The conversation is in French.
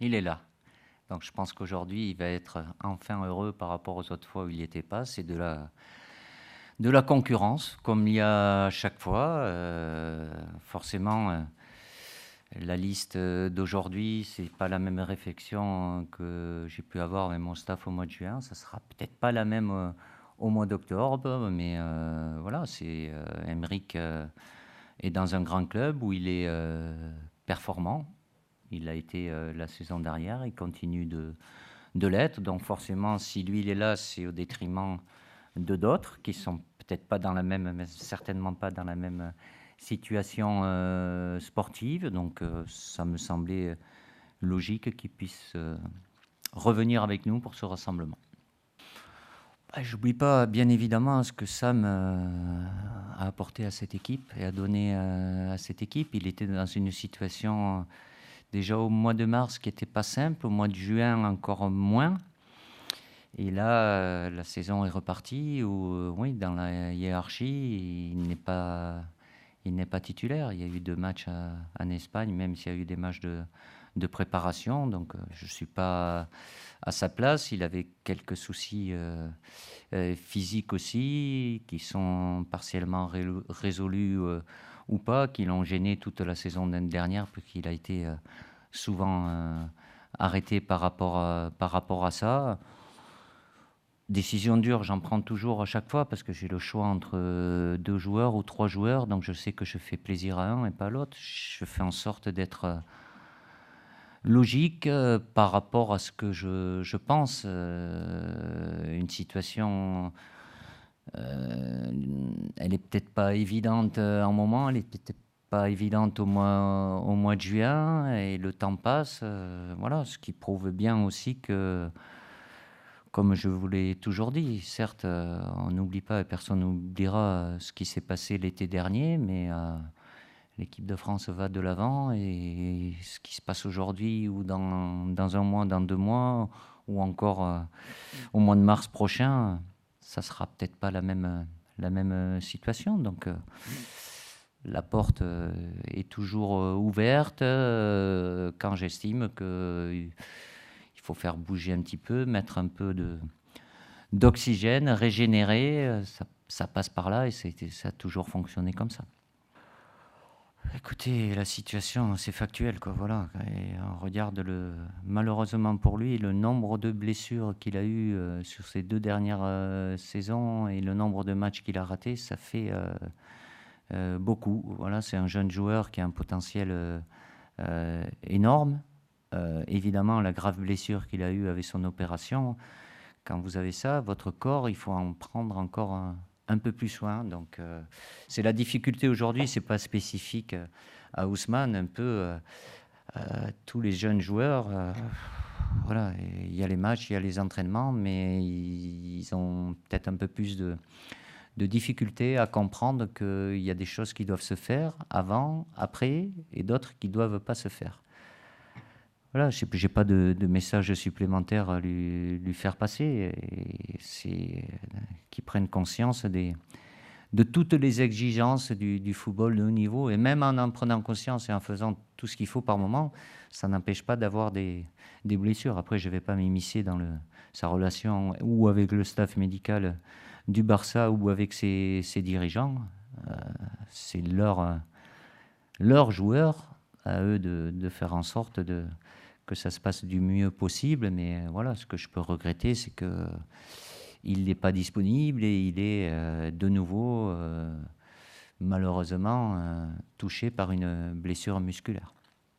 il est là. Donc je pense qu'aujourd'hui, il va être enfin heureux par rapport aux autres fois où il n'y était pas. C'est de la concurrence, comme il y a à chaque fois. Forcément, la liste d'aujourd'hui, c'est pas la même réflexion que j'ai pu avoir avec mon staff au mois de juin. Ça sera peut-être pas la même au mois d'octobre, mais voilà, Emerick est dans un grand club où il est performant. Il l'a été la saison dernière, il continue de l'être. Donc forcément, si lui il est là, c'est au détriment de d'autres qui sont peut-être pas dans la même, mais certainement pas dans la même situation sportive. Donc ça me semblait logique qu'il puisse revenir avec nous pour ce rassemblement. J'oublie pas, bien évidemment, ce que Sam a apporté à cette équipe et a donné à cette équipe. Il était dans une situation déjà au mois de mars qui n'était pas simple, au mois de juin encore moins. Et là, la saison est repartie où, oui, dans la hiérarchie, il n'est pas titulaire. Il y a eu 2 matchs en Espagne, même s'il y a eu des matchs de préparation. Donc, je ne suis pas à sa place. Il avait quelques soucis physiques aussi, qui sont partiellement résolus ou pas, qui l'ont gêné toute la saison dernière, puisqu'il a été souvent arrêté par rapport à ça. Décision dure, j'en prends toujours à chaque fois parce que j'ai le choix entre 2 joueurs ou 3 joueurs, donc je sais que je fais plaisir à un et pas à l'autre. Je fais en sorte d'être logique par rapport à ce que je pense. Une situation, elle est peut-être pas évidente en moment, elle est peut-être pas évidente au mois de juin, et le temps passe. Voilà, ce qui prouve bien aussi que, comme je vous l'ai toujours dit, certes, on n'oublie pas et personne n'oubliera ce qui s'est passé l'été dernier, mais l'équipe de France va de l'avant, et ce qui se passe aujourd'hui ou dans un mois, dans 2 mois, ou encore au mois de mars prochain, ça sera peut-être pas la même situation. Donc la porte est toujours ouverte quand j'estime que il faut faire bouger un petit peu, mettre un peu d'oxygène, régénérer. Ça passe par là et ça a toujours fonctionné comme ça. Écoutez, la situation, c'est factuel, quoi, voilà. Et on regarde malheureusement pour lui, le nombre de blessures qu'il a eu sur ces 2 dernières saisons et le nombre de matchs qu'il a ratés, ça fait beaucoup. Voilà, c'est un jeune joueur qui a un potentiel énorme. Évidemment, la grave blessure qu'il a eue avec son opération, quand vous avez ça, votre corps, il faut en prendre encore un peu plus soin. Donc, c'est la difficulté aujourd'hui, c'est pas spécifique à Ousmane, un peu tous les jeunes joueurs. Voilà, il y a les matchs, il y a les entraînements, mais ils ont peut-être un peu plus de difficultés à comprendre qu'il y a des choses qui doivent se faire avant, après, et d'autres qui ne doivent pas se faire. Voilà, je n'ai pas de message supplémentaire à lui faire passer. C'est qu'ils prennent conscience de toutes les exigences du football de haut niveau. Et même en prenant conscience et en faisant tout ce qu'il faut par moment, ça n'empêche pas d'avoir des blessures. Après, je ne vais pas m'immiscer dans sa relation ou avec le staff médical du Barça ou avec ses dirigeants. C'est leur joueur, à eux de faire en sorte que ça se passe du mieux possible. Mais voilà, ce que je peux regretter, c'est qu'il n'est pas disponible et il est de nouveau, malheureusement, touché par une blessure musculaire.